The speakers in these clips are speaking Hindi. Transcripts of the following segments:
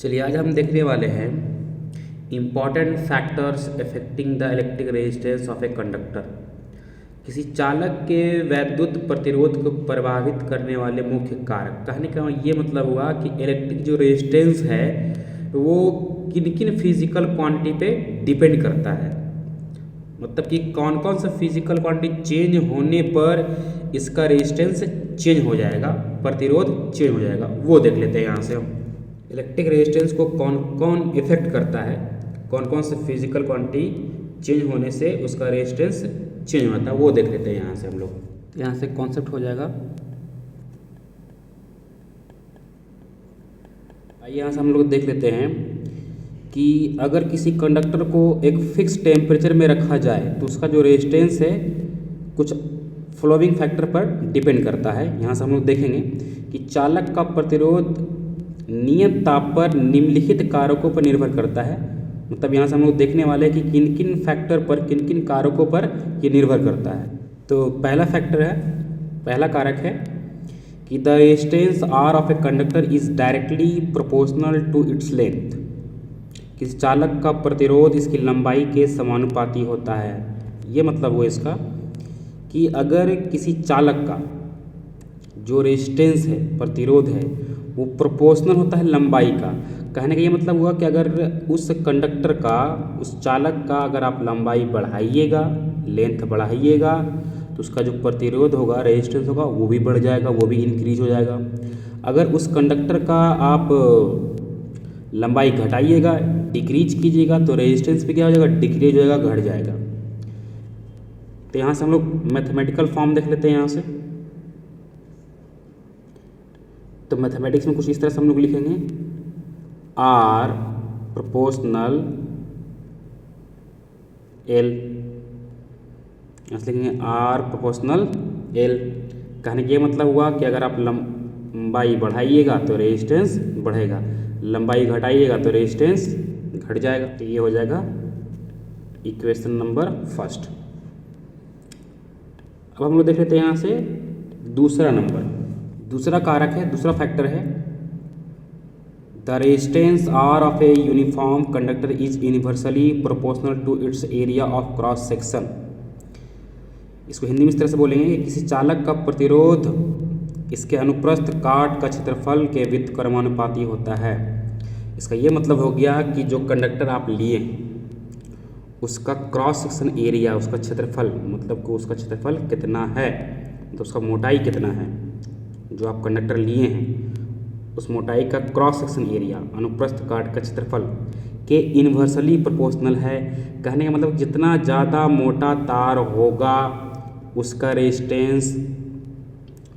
चलिए आज हम देखने वाले हैं important factors affecting the electric resistance of a conductor. किसी चालक के वैद्युत प्रतिरोध को प्रभावित करने वाले मुख्य कारक। कहने का ये मतलब हुआ कि इलेक्ट्रिक जो रेजिस्टेंस है वो किन किन फिजिकल क्वांटिटी पे डिपेंड करता है, मतलब कि कौन कौन सा फिजिकल क्वांटिटी चेंज होने पर इसका रेजिस्टेंस चेंज हो जाएगा, प्रतिरोध चेंज हो जाएगा, वो देख लेते हैं। यहाँ से हम इलेक्ट्रिक रेजिस्टेंस को कौन कौन इफेक्ट करता है, कौन कौन से फिजिकल क्वांटिटी चेंज होने से उसका रेजिस्टेंस चेंज होता है, वो देख लेते हैं। यहाँ से हम लोग यहाँ से कॉन्सेप्ट हो जाएगा। आइए यहाँ से हम लोग देख लेते हैं कि अगर किसी कंडक्टर को एक फिक्स टेम्परेचर में रखा जाए तो उसका जो रेजिस्टेंस है कुछ फॉलोइंग फैक्टर पर डिपेंड करता है। यहाँ से हम लोग देखेंगे कि चालक का प्रतिरोध नियत ताप पर निम्नलिखित कारकों पर निर्भर करता है। मतलब यहाँ से हम लोग देखने वाले हैं कि किन किन फैक्टर पर, किन किन कारकों पर ये निर्भर करता है। तो पहला कारक है कि the resistance R of a conductor is directly proportional to its length. किसी चालक का प्रतिरोध इसकी लंबाई के समानुपाती होता है। ये मतलब हुआ इसका कि अगर किसी चालक का जो रेजिस्टेंस है, प्रतिरोध है, वो प्रोपोर्शनल होता है लंबाई का। कहने का ये मतलब हुआ कि अगर उस कंडक्टर का, उस चालक का अगर आप लंबाई बढ़ाइएगा, लेंथ बढ़ाइएगा, तो उसका जो प्रतिरोध होगा, रेजिस्टेंस होगा, वो भी बढ़ जाएगा, वो भी इंक्रीज हो जाएगा। अगर उस कंडक्टर का आप लंबाई घटाइएगा, डिक्रीज कीजिएगा, तो रेजिस्टेंस भी क्या हो जाएगा, डिक्रीज हो जाएगा, घट जाएगा। तो यहाँ से हम लोग मैथमेटिकल फॉर्म देख लेते हैं। यहाँ से तो मैथमेटिक्स में कुछ इस तरह से हम लोग लिखेंगे, आर प्रोपोर्शनल एल। यहाँ से लिखेंगे आर प्रोपोर्शनल एल। कहने का ये मतलब हुआ कि अगर आप लंबाई बढ़ाइएगा तो रेजिस्टेंस बढ़ेगा, लंबाई घटाइएगा तो रेजिस्टेंस घट जाएगा। तो ये हो जाएगा इक्वेशन नंबर फर्स्ट। अब हम लोग देख लेते हैं यहाँ से दूसरा कारक है, दूसरा फैक्टर है, the resistance R of a uniform conductor is universally proportional to its area of cross section. इसको हिंदी में इस तरह से बोलेंगे कि किसी चालक का प्रतिरोध इसके अनुप्रस्थ काट का क्षेत्रफल के व्युत्क्रमानुपाती होता है। इसका ये मतलब हो गया कि जो कंडक्टर आप लिए उसका क्रॉस सेक्शन एरिया, उसका क्षेत्रफल, मतलब कि उसका क्षेत्रफल कितना है, तो उसका मोटाई कितना है, जो आप कंडक्टर लिए हैं उस मोटाई का क्रॉस सेक्शन एरिया, अनुप्रस्थ काट का क्षेत्रफल के इन्वर्सली प्रोपोर्शनल है। कहने का मतलब जितना ज़्यादा मोटा तार होगा उसका रेजिस्टेंस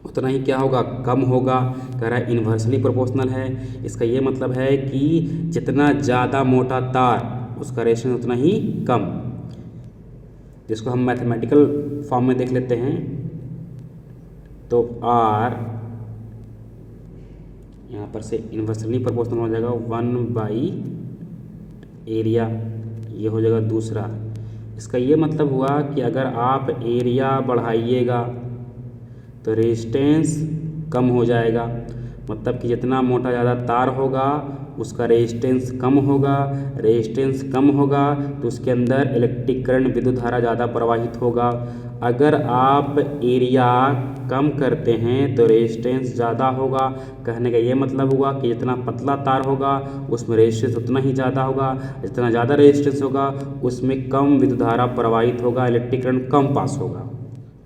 उतना ही क्या होगा, कम होगा। कह रहा है इन्वर्सली प्रोपोर्शनल है। इसका ये मतलब है कि जितना ज़्यादा मोटा तार उसका रेजिस्टेंस उतना ही कम। जिसको हम मैथमेटिकल फॉर्म में देख लेते हैं तो आर यहाँ पर से इन्वर्सली प्रोपोर्शनल हो जाएगा 1/एरिया, ये हो जाएगा दूसरा। इसका ये मतलब हुआ कि अगर आप एरिया बढ़ाइएगा तो रेजिस्टेंस कम हो जाएगा। मतलब कि जितना मोटा ज़्यादा तार होगा उसका रेजिस्टेंस कम होगा, रेजिस्टेंस कम होगा तो उसके अंदर इलेक्ट्रिक करंट, विद्युत धारा ज़्यादा प्रवाहित होगा। अगर आप एरिया कम करते हैं तो रेजिस्टेंस ज़्यादा होगा। कहने का ये मतलब हुआ कि जितना पतला तार होगा उसमें रेजिस्टेंस उतना ही ज़्यादा होगा, जितना ज़्यादा रेजिस्टेंस होगा उसमें कम विद्युत धारा प्रवाहित होगा, इलेक्ट्रिक करंट कम पास होगा।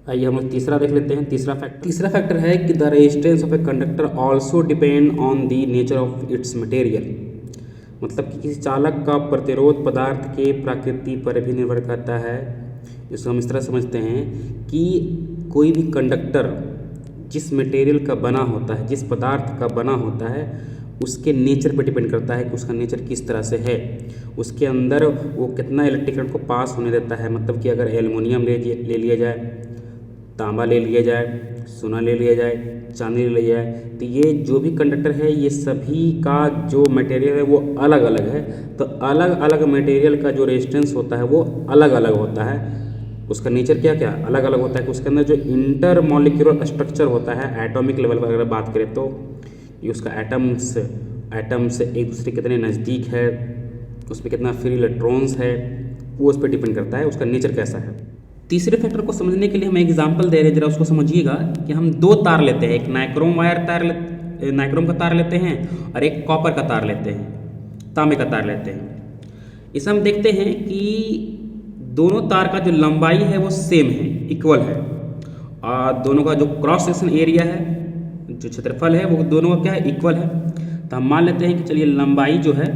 आइए हम लोग तीसरा देख लेते हैं। तीसरा फैक्टर है कि the resistance of a conductor also depend on the nature of its material. मतलब कि किसी चालक का प्रतिरोध पदार्थ के प्रकृति पर भी निर्भर करता है। इसको हम इस तरह समझते हैं कि कोई भी कंडक्टर जिस मटेरियल का बना होता है, जिस पदार्थ का बना होता है, उसके नेचर पर डिपेंड करता है कि उसका नेचर किस तरह से है, उसके अंदर वो कितना इलेक्ट्रिक करंट को पास होने देता है। मतलब कि अगर एल्युमिनियम ले लिया जाए, तांबा ले लिया जाए, सोना ले लिया जाए, चांदी ले लिया जाए, तो ये जो भी कंडक्टर है ये सभी का जो मटेरियल है वो अलग अलग है। तो अलग अलग मटेरियल का जो रेजिस्टेंस होता है वो अलग अलग होता है। उसका नेचर क्या क्या अलग अलग होता है कि उसके अंदर जो इंटर मॉलिक्यूलर स्ट्रक्चर होता है, एटॉमिक लेवल पर अगर बात करें तो ये उसका एटम से एक दूसरे कितने नज़दीक है, उसमें कितना फ्री इलेक्ट्रॉन्स है, वो उस पर डिपेंड करता है, उसका नेचर कैसा है। तीसरे फैक्टर को समझने के लिए हम एग्जांपल दे रहे हैं, जरा उसको समझिएगा कि हम दो तार लेते हैं, एक नाइक्रोम का तार लेते हैं और एक कॉपर का तार लेते हैं, तांबे का तार लेते हैं। इसे हम देखते हैं कि दोनों तार का जो लंबाई है वो सेम है, इक्वल है, और दोनों का जो क्रॉस सेक्शन एरिया है, जो क्षेत्रफल है, वो दोनों का क्या है, इक्वल है। तो हम मान लेते हैं कि चलिए लंबाई जो है,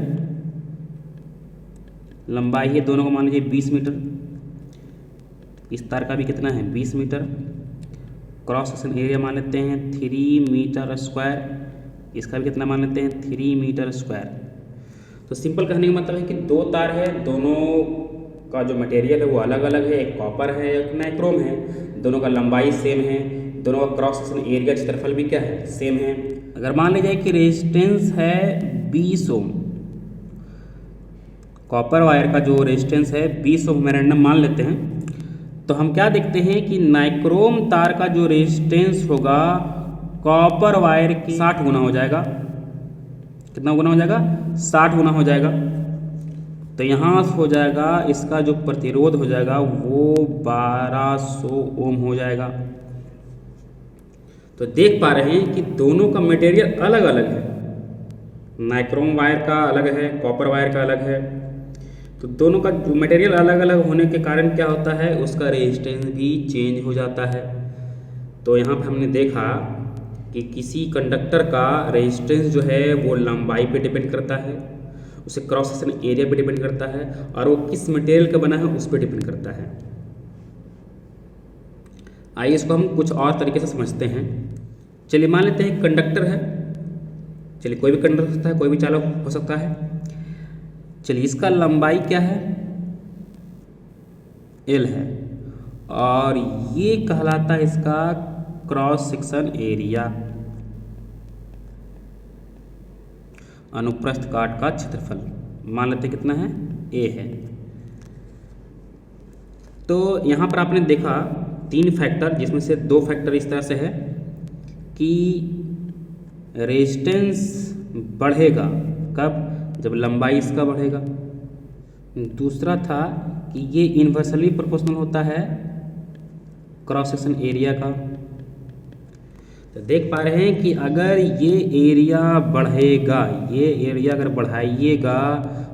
लंबाई है दोनों को मान लीजिए 20 मीटर, इस तार का भी कितना है 20 मीटर, क्रॉस सेक्शन एरिया मान लेते हैं 3 मीटर स्क्वायर, इसका भी कितना मान लेते हैं 3 मीटर स्क्वायर। तो सिंपल कहने का मतलब है कि दो तार है, दोनों का जो मटेरियल है वो अलग अलग है, एक कॉपर है एक नाइक्रोम है, दोनों का लंबाई सेम है, दोनों का क्रॉस सेक्शन एरिया क्षेत्रफल भी क्या है, सेम है। अगर मान लीजिए कि रेजिस्टेंस है 20 ओम, कॉपर वायर का जो रेजिस्टेंस है 20 ओम रैंडम मान लेते हैं, तो हम क्या देखते हैं कि नाइक्रोम तार का जो रेजिस्टेंस होगा कॉपर वायर की 60 गुना हो जाएगा। कितना गुना हो जाएगा, 60 गुना हो जाएगा। तो यहाँ हो जाएगा इसका जो प्रतिरोध हो जाएगा वो 1200 ओम हो जाएगा। तो देख पा रहे हैं कि दोनों का मटेरियल अलग अलग है, नाइक्रोम वायर का अलग है, कॉपर वायर का अलग है। तो दोनों का जो मटेरियल अलग अलग होने के कारण क्या होता है, उसका रेजिस्टेंस भी चेंज हो जाता है। तो यहाँ पे हमने देखा कि किसी कंडक्टर का रेजिस्टेंस जो है वो लंबाई पे डिपेंड करता है, उसे क्रॉस सेक्शन एरिया पे डिपेंड करता है, और वो किस मटेरियल का बना है उस पर डिपेंड करता है। आइए इसको हम कुछ और तरीके से समझते हैं। चलिए मान लेते हैं कंडक्टर है, चलिए कोई भी कंडक्टर हो सकता है, कोई भी चालक हो सकता है। चलिए इसका लंबाई क्या है, L है, और ये कहलाता है इसका क्रॉस सेक्शन एरिया, अनुप्रस्थ काट का क्षेत्रफल मान लेते कितना है, A है। तो यहाँ पर आपने देखा 3 फैक्टर, जिसमें से 2 फैक्टर इस तरह से है कि रेजिस्टेंस बढ़ेगा कब, जब लंबाई इसका बढ़ेगा। दूसरा था कि ये इन्वर्सली प्रोपोर्शनल होता है क्रॉस सेक्शन एरिया का। तो देख पा रहे हैं कि अगर ये एरिया बढ़ेगा, ये एरिया अगर बढ़ाइएगा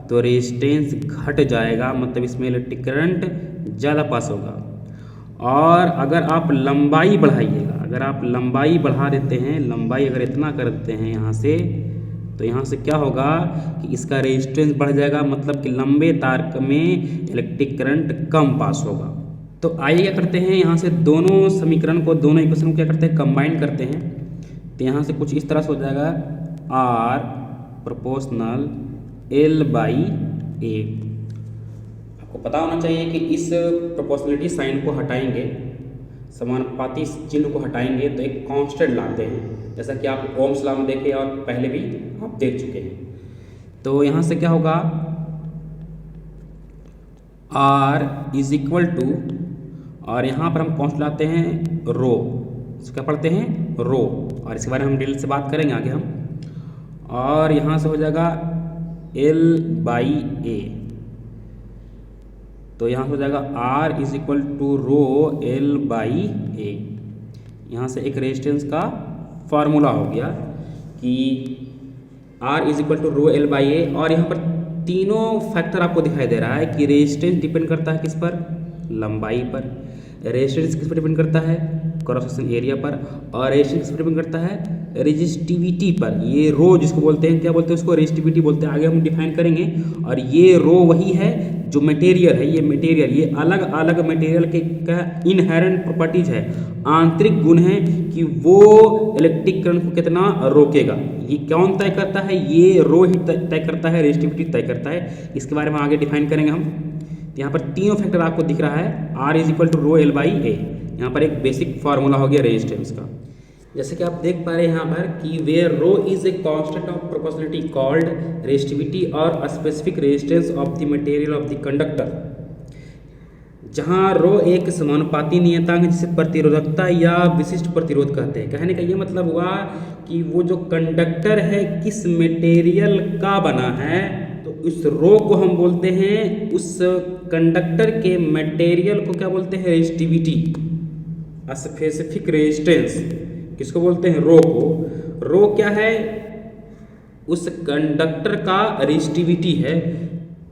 तो रेजिस्टेंस घट जाएगा, मतलब इसमें इलेक्ट्रिक करंट ज़्यादा पास होगा। और अगर आप लंबाई बढ़ाइएगा, अगर आप लंबाई बढ़ा देते हैं, लंबाई अगर इतना कर देते हैं यहाँ से, तो यहाँ से क्या होगा कि इसका रेजिस्टेंस बढ़ जाएगा, मतलब कि लंबे तार में इलेक्ट्रिक करंट कम पास होगा। तो आइए क्या करते हैं, यहाँ से दोनों समीकरण को, दोनों इक्वेशन को क्या करते हैं, कंबाइन करते हैं। तो यहाँ से कुछ इस तरह से हो जाएगा R प्रोपोर्शनल L/A। आपको पता होना चाहिए कि इस प्रोपोर्शनलिटी साइन को हटाएंगे, समानुपाती चिन्ह को हटाएंगे तो एक कांस्टेंट लाते हैं, जैसा कि आप ओम्स लॉ में देखे और पहले भी आप देख चुके हैं। तो यहाँ से क्या होगा, R इज इक्वल टू, और यहाँ पर हम कांस्टेंट लाते हैं रो, इसको क्या पढ़ते हैं रो, और इसके बारे में हम डिटेल से बात करेंगे आगे हम। और यहाँ से हो जाएगा L/A, तो यहाँ से हो जाएगा R is equal to rho L/A। यहाँ से एक रेजिस्टेंस का फार्मूला हो गया कि R is equal to rho L/A। और यहाँ पर तीनों फैक्टर आपको दिखाई दे रहा है कि रेजिस्टेंस डिपेंड करता है किस पर, लंबाई पर, रेजिस्टेंस किस पर डिपेंड करता है, क्रॉस सेक्शन एरिया पर, और रेजिस्टेंस किस पर डिपेंड करता है, रेजिस्टिविटी पर। ये रो जिसको बोलते हैं, क्या बोलते हैं उसको, रेजिस्टिविटी बोलते हैं, आगे हम डिफाइन करेंगे। और ये रो वही है जो मटेरियल है, ये मटेरियल, ये अलग अलग मटेरियल के का इनहेरेंट प्रॉपर्टीज है, आंतरिक गुण है कि वो इलेक्ट्रिक करंट को कितना रोकेगा। ये कौन तय करता है, ये रो ही तय करता है, रेजिस्टिविटी तय करता है। इसके बारे में आगे डिफाइन करेंगे हम। यहाँ पर तीनों फैक्टर आपको दिख रहा है, R is equal to rho L/A। यहाँ पर एक बेसिक फार्मूला हो गया रेजिस्टेंस का। जैसे कि आप देख पा रहे हैं यहाँ पर कि where rho is a constant of proportionality called resistivity और specific resistance of the material of the conductor. जहाँ रो एक समानुपाती नियतांक है जिसे प्रतिरोधकता या विशिष्ट प्रतिरोध कहते हैं। कहने का ये मतलब हुआ कि वो जो कंडक्टर है किस मटेरियल का बना है, तो उस रो को हम बोलते हैं, उस कंडक्टर के मटेरियल को क्या बोलते हैं, रेजिस्टिविटी, स्पेसिफिक रेजिस्टेंस किसको बोलते हैं, रो को। रो क्या है, उस कंडक्टर का रेजिस्टिविटी है।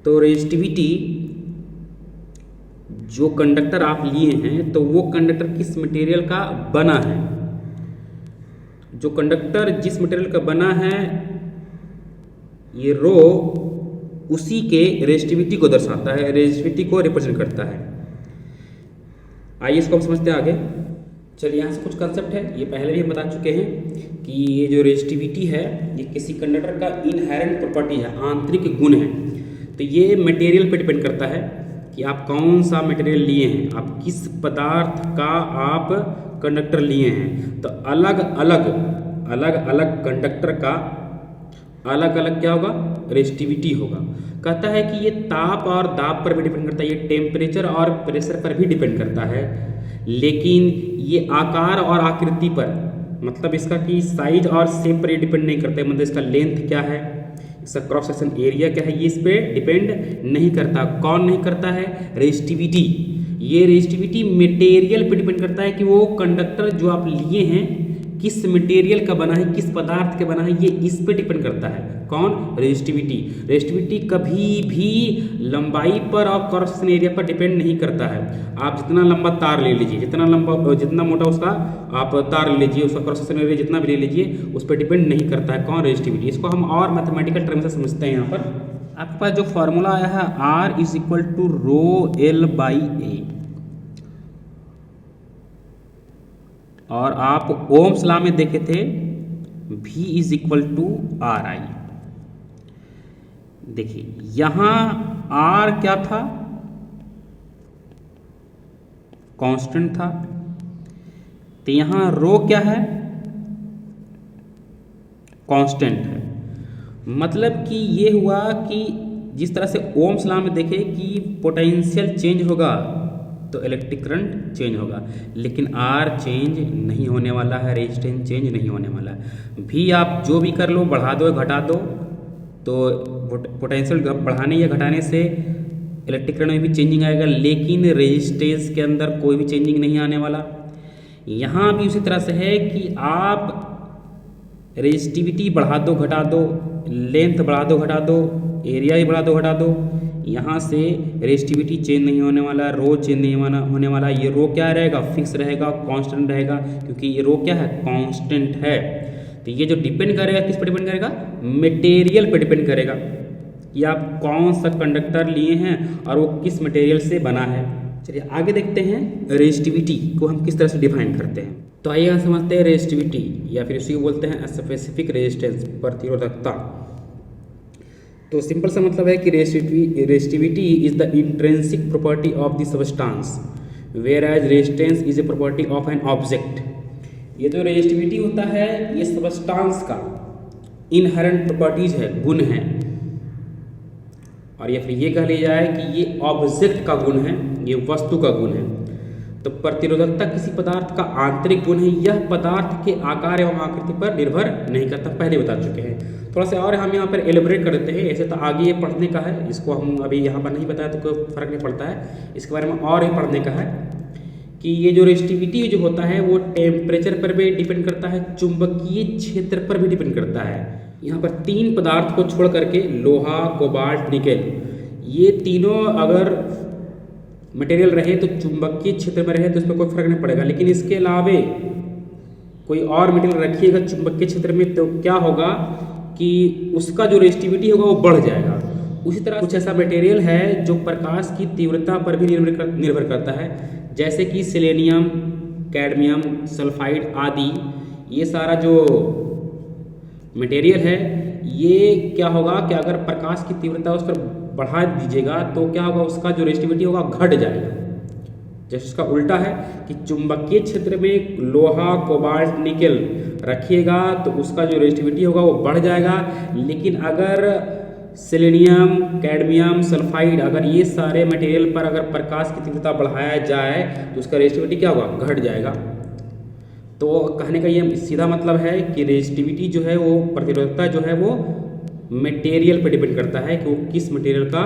तो रेजिस्टिविटी जो कंडक्टर आप लिए हैं तो वो कंडक्टर किस मटेरियल का बना है, जो कंडक्टर जिस मटेरियल का बना है ये रो उसी के रेजिस्टिविटी को दर्शाता है, रेजिस्टिविटी को रिप्रेजेंट करता है। आइए इसको हम समझते हैं आगे। चलिए यहाँ से कुछ कंसेप्ट है, ये पहले भी हम बता चुके हैं कि ये जो रेजिस्टिविटी है ये किसी कंडक्टर का इनहेरेंट प्रॉपर्टी है, आंतरिक गुण है। तो ये मटेरियल पे डिपेंड करता है कि आप कौन सा मटेरियल लिए हैं, आप किस पदार्थ का आप कंडक्टर लिए हैं। तो अलग अलग कंडक्टर का अलग अलग क्या होगा, रेजिस्टिविटी होगा। कहता है कि ये ताप और दाब पर भी डिपेंड करता है, ये टेम्परेचर और प्रेशर पर भी डिपेंड करता है, लेकिन ये आकार और आकृति पर, मतलब इसका कि साइज और शेप पर ये डिपेंड नहीं करता है। मतलब इसका लेंथ क्या है, इसका क्रॉस सेक्शन एरिया क्या है, ये इस पर डिपेंड नहीं करता। कौन नहीं करता है, रेजिस्टिविटी। ये रेजिस्टिविटी मटेरियल पे डिपेंड करता है कि वो कंडक्टर जो आप लिए हैं किस मटेरियल का बना है, किस पदार्थ के बना है, ये इस पे डिपेंड करता है। कौन, रेजिस्टिविटी। रेजिस्टिविटी कभी भी लंबाई पर और क्रॉस सेक्शन एरिया पर डिपेंड नहीं करता है। आप जितना लंबा तार ले लीजिए, जितना मोटा उसका आप तार ले लीजिए, उसका क्रॉस सेक्शन एरिया जितना भी ले लीजिए, उस पर डिपेंड नहीं करता है। कौन, रेजिस्टिविटी। इसको हम और मैथमेटिकल टर्म से समझते हैं। यहाँ पर आपके पास जो फॉर्मूला आया है R = ρl/A, और आप ओम्स लॉ में देखे थे V = RI। देखिए यहां R क्या था, कांस्टेंट था, तो यहां रो क्या है, कांस्टेंट है। मतलब कि ये हुआ कि जिस तरह से ओम्स लॉ में देखे कि पोटेंशियल चेंज होगा तो इलेक्ट्रिक करंट चेंज होगा, लेकिन R चेंज नहीं होने वाला है, रेजिस्टेंस चेंज नहीं होने वाला है। भी आप जो भी कर लो, बढ़ा दो घटा दो, तो पोटेंशियल बढ़ाने या घटाने से इलेक्ट्रिक करंट में भी चेंजिंग आएगा, लेकिन रेजिस्टेंस के अंदर कोई भी चेंजिंग नहीं आने वाला। यहाँ भी उसी तरह से है कि आप रेजिस्टिविटी बढ़ा दो घटा दो, लेंथ बढ़ा दो घटा दो, एरिया भी बढ़ा दो घटा दो, यहाँ से रेजिस्टिविटी चेंज नहीं होने वाला, रो चेंज नहीं होने वाला। ये रो क्या रहेगा, फिक्स रहेगा, कांस्टेंट रहेगा, क्योंकि ये रो क्या है, कांस्टेंट है। तो ये जो डिपेंड करेगा, किस पर डिपेंड करेगा, मटेरियल पर डिपेंड करेगा कि आप कौन सा कंडक्टर लिए हैं और वो किस मटेरियल से बना है। चलिए आगे देखते हैं रेजिस्टिविटी को हम किस तरह से डिफाइन करते हैं। तो आइए हम समझते हैं रेजिस्टिविटी, या फिर इसी को बोलते हैं स्पेसिफिक रेजिस्टेंस, प्रतिरोधकता। तो सिंपल सा मतलब है कि resistivity is the intrinsic property of the substance, whereas resistance is a property of an object. ये जो रेजिस्टिविटी होता है ये सब्सटेंस का इनहेरेंट प्रॉपर्टीज है, गुण है, और या फिर ये कह लिया जाए कि ये ऑब्जेक्ट का गुण है, ये वस्तु का गुण है। तो प्रतिरोधकता किसी पदार्थ का आंतरिक गुण है, यह पदार्थ के आकार एवं आकृति पर निर्भर नहीं करता, पहले बता चुके हैं। थोड़ा सा और हम यहाँ पर एलिब्रेट कर देते हैं, ऐसे तो आगे ये पढ़ने का है, इसको हम अभी यहाँ पर नहीं बताया तो कोई फर्क नहीं पड़ता है, इसके बारे में और ही पढ़ने का है कि ये जो रेजिस्टिविटी जो होता है वो टेम्परेचर पर भी डिपेंड करता है, चुंबकीय क्षेत्र पर भी डिपेंड करता है। यहाँ पर 3 पदार्थ को छोड़ करके, लोहा, कोबाल्ट, निकेल, ये तीनों अगर मटेरियल रहे तो चुंबकीय क्षेत्र में रहे तो उस पर कोई फर्क नहीं पड़ेगा, लेकिन इसके अलावे कोई और मटेरियल रखिएगा चुंबकीय क्षेत्र में तो क्या होगा कि उसका जो रेजिस्टिविटी होगा वो बढ़ जाएगा। उसी तरह कुछ ऐसा मटेरियल है जो प्रकाश की तीव्रता पर भी निर्भर करता है, जैसे कि सेलेनियम, कैडमियम, सल्फाइड आदि। ये सारा जो मटेरियल है ये क्या होगा कि अगर प्रकाश की तीव्रता उस पर बढ़ा दीजिएगा तो क्या होगा, उसका जो रेजिस्टिविटी होगा घट जाएगा। जैसे इसका उल्टा है कि चुंबकीय क्षेत्र में लोहा, कोबाल्ट, निकेल रखिएगा तो उसका जो रेजिस्टिविटी होगा वो बढ़ जाएगा, लेकिन अगर सेलेनियम, कैडमियम सल्फाइड, अगर ये सारे मटेरियल पर अगर प्रकाश की तीव्रता बढ़ाया जाए तो उसका रेजिस्टिविटी क्या होगा, घट जाएगा। तो कहने का ये सीधा मतलब है कि रेजिस्टिविटी जो है वो, प्रतिरोधकता जो है वो मटेरियल पर डिपेंड करता है कि वो किस मटेरियल का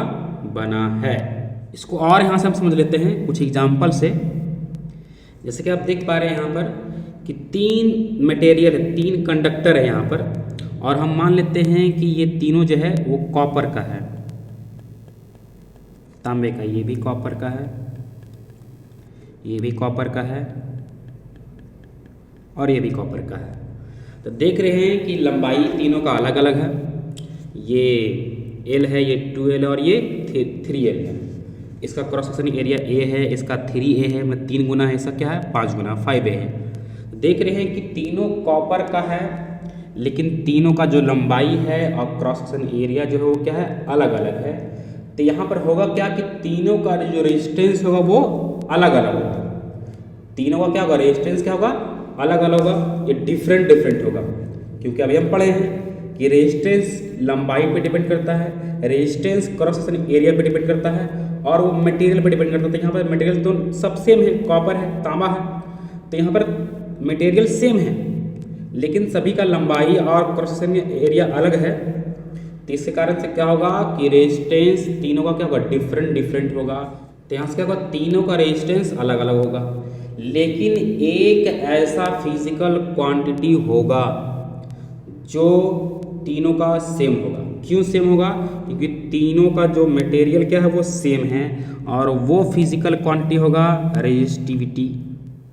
बना है। इसको और यहाँ से हम समझ लेते हैं कुछ एग्जाम्पल से। जैसे कि आप देख पा रहे हैं यहाँ पर कि 3 मटेरियल है, 3 कंडक्टर है यहाँ पर, और हम मान लेते हैं कि ये तीनों जो है वो कॉपर का है, तांबे का, ये भी कॉपर का है, ये भी कॉपर का है, और ये भी कॉपर का है। तो देख रहे हैं कि लंबाई तीनों का अलग अलग है, ये L है, ये 2L है, और ये 3L है। इसका क्रॉस सेक्शन एरिया A है, इसका 3A है, मतलब 3 गुना है, इसका क्या है 5 गुना 5A है। देख रहे हैं कि तीनों कॉपर का है, लेकिन तीनों का जो लंबाई है और क्रॉस सेक्शन एरिया जो है वो क्या है, अलग अलग है। तो यहाँ पर होगा क्या कि तीनों का जो रेजिस्टेंस होगा वो अलग अलग होगा। तीनों का क्या होगा, रेजिस्टेंस क्या होगा, अलग अलग होगा, ये डिफरेंट डिफरेंट होगा। क्योंकि अभी हम पढ़े हैं कि रेजिस्टेंस लंबाई पे डिपेंड करता है, रेजिस्टेंस क्रॉस सेक्शन एरिया पे डिपेंड करता है, और वो मटेरियल पे डिपेंड करता है। यहाँ पर मटेरियल तो सब सेम है, कॉपर है, तांबा है, तो यहाँ पर मटेरियल सेम है, लेकिन सभी का लंबाई और क्रॉस सेक्शन एरिया अलग है। तो इसके कारण से क्या होगा कि रेजिस्टेंस तीनों का क्या होगा, डिफरेंट डिफरेंट होगा। तो यहाँ से क्या होगा, तीनों का रेजिस्टेंस अलग अलग होगा, लेकिन एक ऐसा फिजिकल क्वांटिटी होगा जो तीनों का सेम होगा। क्यों सेम होगा, क्योंकि तीनों का जो मटेरियल क्या है वो सेम है, और वो फिजिकल क्वांटिटी होगा रेजिस्टिविटी।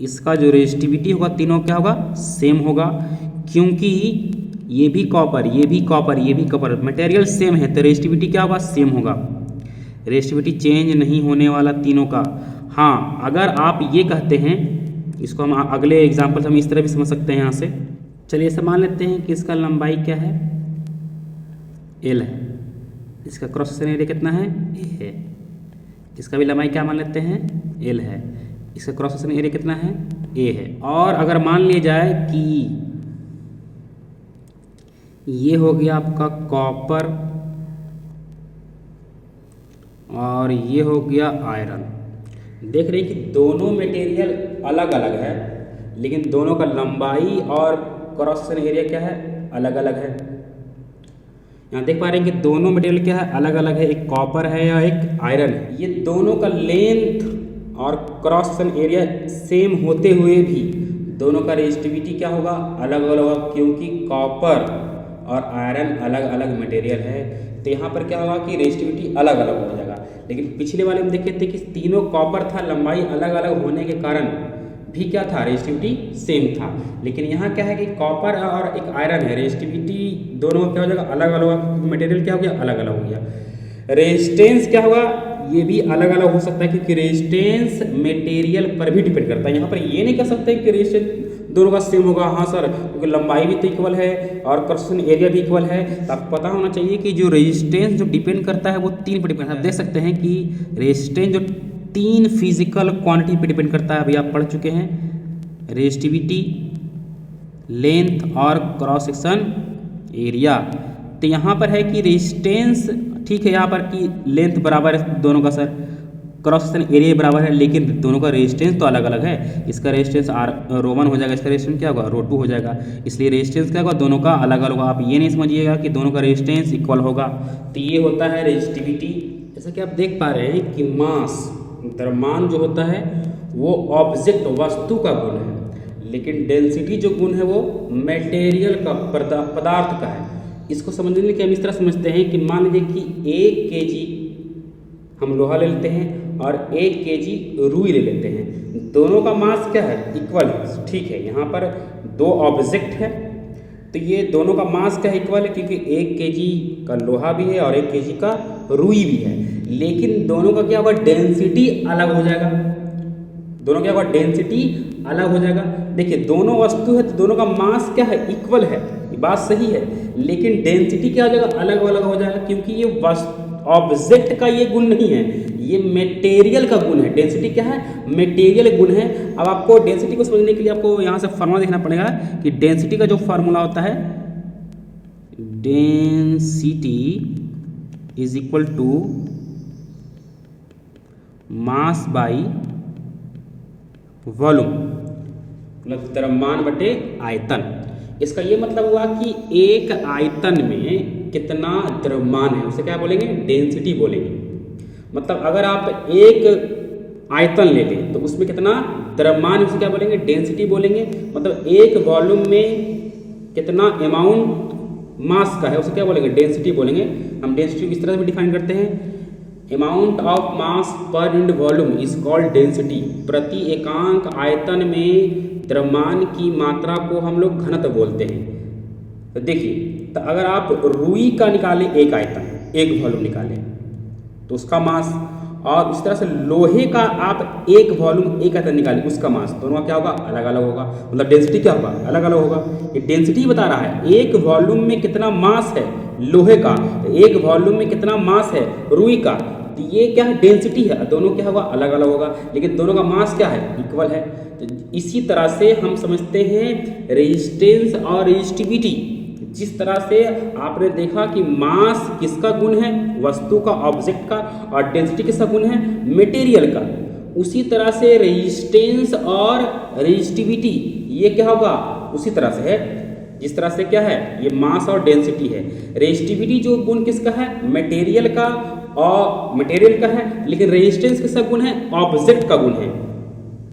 इसका जो रेजिस्टिविटी होगा तीनों क्या होगा, सेम होगा, क्योंकि ये भी कॉपर, ये भी कॉपर, ये भी कॉपर, मटेरियल सेम है, तो रेजिस्टिविटी क्या होगा, सेम होगा। रेजिस्टिविटी चेंज नहीं होने वाला तीनों का। हाँ, अगर आप ये कहते हैं, इसको हम अगले एग्जाम्पल हम इस तरह भी समझ सकते हैं यहाँ से। चलिए ऐसा मान लेते हैं कि इसका लंबाई क्या है, L है, इसका क्रॉस सेक्शन एरिया कितना है, A है, इसका भी लंबाई क्या मान लेते हैं, L है, इसका क्रॉस सेक्शन एरिया कितना है, A है। और अगर मान लिया जाए कि ये हो गया आपका कॉपर और ये हो गया आयरन, देख रहे हैं कि दोनों मटेरियल अलग अलग है, लेकिन दोनों का लंबाई और क्रॉस सेक्शन एरिया क्या है, अलग अलग है। यहाँ देख पा रहे हैं कि दोनों मटेरियल क्या है, अलग अलग है, एक कॉपर है या एक आयरन है। ये दोनों का लेंथ और क्रॉस सेक्शन एरिया सेम होते हुए भी दोनों का रेजिस्टिविटी क्या होगा, अलग अलग होगा, क्योंकि कॉपर और आयरन अलग अलग मटेरियल है। तो यहाँ पर क्या होगा कि रेजिस्टिविटी अलग अलग हो जाएगा। लेकिन पिछले वाले में देखे थे कि तीनों कॉपर था, लंबाई अलग अलग होने के कारण भी क्या था, रेजिस्टिविटी सेम था। लेकिन यहाँ क्या है कि कॉपर और एक आयरन है, रेजिस्टिविटी दोनों का क्या हो जाएगा, अलग अलग होगा, मटेरियल क्या हो गया, अलग अलग हो गया। रेजिस्टेंस क्या होगा, ये भी अलग अलग हो सकता है, क्योंकि रेजिस्टेंस मटेरियल पर भी डिपेंड करता है। यहाँ पर ये नहीं कह सकते कि रेजिस्टेंस दोनों का सेम होगा, हाँ सर, क्योंकि लंबाई भी तो इक्वल है और क्रॉस सेक्शन एरिया भी इक्वल है। तो आपको पता होना चाहिए कि जो रेजिस्टेंस जो डिपेंड करता है वो 3 पर डिपेंड, आप देख सकते हैं कि रेजिस्टेंस जो 3 फिजिकल क्वांटिटी पे डिपेंड करता है, अभी आप पढ़ चुके हैं, रेजिस्टिविटी, लेंथ और क्रॉस सेक्शन एरिया। तो यहाँ पर है कि रेजिस्टेंस ठीक है, यहाँ पर कि लेंथ बराबर है दोनों का सर, क्रॉस सेक्शन एरिया बराबर है, लेकिन दोनों का रेजिस्टेंस तो अलग अलग है। इसका रेजिस्टेंस रो1 हो जाएगा, इसका रेजिस्टेंस क्या होगा, रो2 हो जाएगा, इसलिए रेजिस्टेंस क्या होगा, दोनों का अलग अलग होगा। आप ये नहीं समझिएगा कि दोनों का रेजिस्टेंस इक्वल होगा। तो ये होता है रेजिस्टिविटी। जैसा कि आप देख पा रहे हैं कि मास, द्रव्यमान जो होता है वो ऑब्जेक्ट वस्तु का गुण है, लेकिन डेंसिटी जो गुण है वो मटेरियल का, पदार्थ का है। इसको समझने के लिए हम इस तरह समझते हैं कि मान लीजिए कि 1 kg हम लोहा ले लेते हैं और 1 kg रुई ले लेते हैं, दोनों का मास क्या है, इक्वल है, ठीक है। यहाँ पर 2 ऑब्जेक्ट है, तो ये दोनों का मास क्या इक्वल है, क्योंकि 1 kg का लोहा भी है और 1 kg का रुई भी है, लेकिन दोनों का क्या होगा, डेंसिटी अलग हो जाएगा। दोनों क्या होगा, डेंसिटी अलग हो जाएगा। देखिए दोनों वस्तु है तो दोनों का मास क्या है, इक्वल है, ये बात सही है, लेकिन डेंसिटी क्या हो जाएगा, अलग अलग हो जाएगा, क्योंकि ये ऑब्जेक्ट का ये गुण नहीं है, ये मटेरियल का गुण है। डेंसिटी क्या है, मटेरियल गुण है। अब आपको डेंसिटी को समझने के लिए आपको यहाँ से फार्मूला देखना पड़ेगा कि डेंसिटी का जो फार्मूला होता है, density is equal to mass by volume, मतलब द्रव्यमान बटे आयतन। इसका ये मतलब हुआ कि एक आयतन में कितना द्रव्यमान है उसे क्या बोलेंगे, डेंसिटी बोलेंगे। मतलब अगर आप एक आयतन ले लें तो उसमें कितना द्रव्यमान है उसे क्या बोलेंगे, डेंसिटी बोलेंगे। मतलब एक वॉल्यूम में कितना अमाउंट मास का है उसे क्या बोलेंगे, डेंसिटी बोलेंगे। हम डेंसिटी को इस तरह से डिफाइन करते हैं, amount of mass per unit volume is called density. प्रति एकांक आयतन में द्रव्यमान की मात्रा को हम लोग घनत्व बोलते हैं। तो देखिए, तो अगर आप रुई का निकालें एक आयतन, एक वॉल्यूम निकालें तो उसका मास, और इस तरह से लोहे का आप एक वॉल्यूम एक आयतन निकालें उसका मास, दोनों का क्या होगा, अलग अलग होगा। मतलब डेंसिटी क्या होगा, अलग अलग होगा। ये डेंसिटी बता रहा है एक वॉल्यूम में कितना मास है लोहे का, एक वॉल्यूम में कितना मास है रुई का। तो ये क्या है, डेंसिटी है। दोनों क्या होगा, अलग अलग होगा, लेकिन दोनों का मास क्या है, इक्वल है। तो इसी तरह से हम समझते हैं रेजिस्टेंस और रेजिस्टिविटी। जिस तरह से आपने देखा कि मास किसका गुण है, वस्तु का, ऑब्जेक्ट का, और डेंसिटी किसका गुण है, मटेरियल का, उसी तरह से रेजिस्टेंस और रेजिस्टिविटी ये क्या होगा, उसी तरह से है। जिस तरह से क्या है, ये मास और डेंसिटी है। रेजिस्टिविटी जो गुण किसका है, मटेरियल का, और मटेरियल का है, लेकिन रेजिस्टेंस किसका गुण है, ऑब्जेक्ट का गुण है।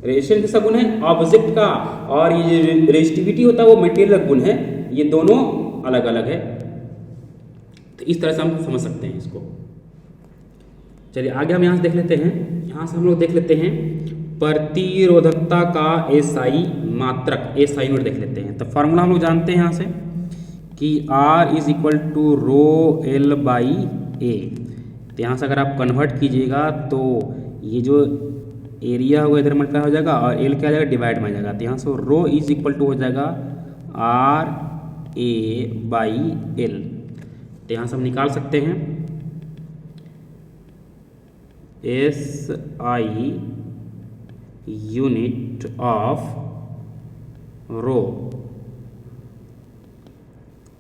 रेजिस्टेंस किसका गुण है, ऑब्जेक्ट का, और ये रेजिस्टिविटी होता है वो मटेरियल का गुण है। ये दोनों अलग अलग है। तो इस तरह से हम समझ सकते हैं इसको। चलिए आगे हम यहाँ से देख लेते हैं। यहाँ से हम लोग देख लेते हैं प्रतिरोधकता का एसआई मात्रक, एसआई यूनिट देख लेते हैं। तो फार्मूला हम लोग जानते हैं यहाँ से कि R is equal to rho L by A. तो यहाँ से अगर आप कन्वर्ट कीजिएगा तो ये जो एरिया होगा इधर मल्टीप्लाई हो जाएगा और एल क्या हो जाएगा, डिवाइड में आ जाएगा। तो यहाँ से रो इज इक्वल टू हो जाएगा R ए बाई एल। तो यहाँ से हम निकाल सकते हैं एस आई यूनिट ऑफ रो।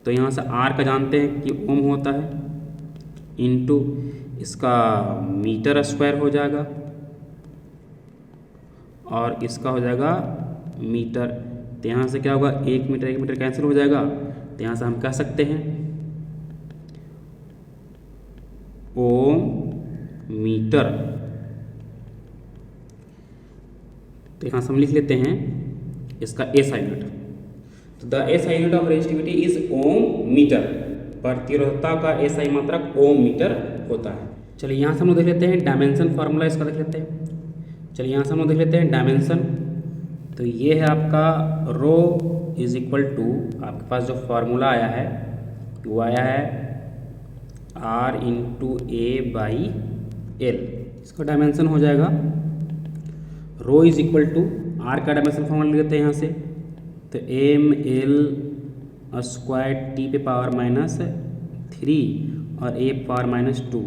तो यहाँ से R का जानते हैं कि ओम होता है, इनटू इसका मीटर स्क्वायर हो जाएगा और इसका हो जाएगा मीटर। तो यहाँ से क्या होगा, एक मीटर कैंसिल हो जाएगा। तो यहाँ से हम कह सकते हैं ओम मीटर। तो यहाँ से हम लिख लेते हैं इसका एसआई यूनिट। तो the SI unit of resistivity is ohm metre. प्रतिरोधकता का एसआई मात्रक ओम मीटर होता है। चलिए यहाँ से हम लोग देख लेते हैं डायमेंशन फार्मूला इसका देख लेते हैं। चलिए यहाँ से हम लोग देख लेते हैं डायमेंशन। तो ये है आपका रो इज इक्वल टू, आपके पास जो फार्मूला आया है वो आया है R into A by L. इसका डायमेंशन हो जाएगा रो इज इक्वल टू, R का डायमेंशन फार्मूला लेते हैं यहाँ से, तो एम एल स्क्वायर टी पे पावर -3 और ए पावर -2,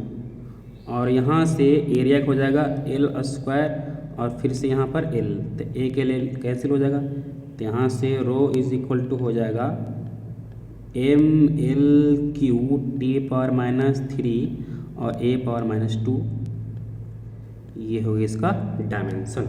और यहाँ से एरिया हो जाएगा एल स्क्वायर और फिर से यहाँ पर एल, तो ए के एल कैंसिल हो जाएगा। तो यहाँ से रो इज इक्वल टू हो जाएगा M L Q T power -3 और ए पावर -2। ये हो गया इसका डायमेंशन।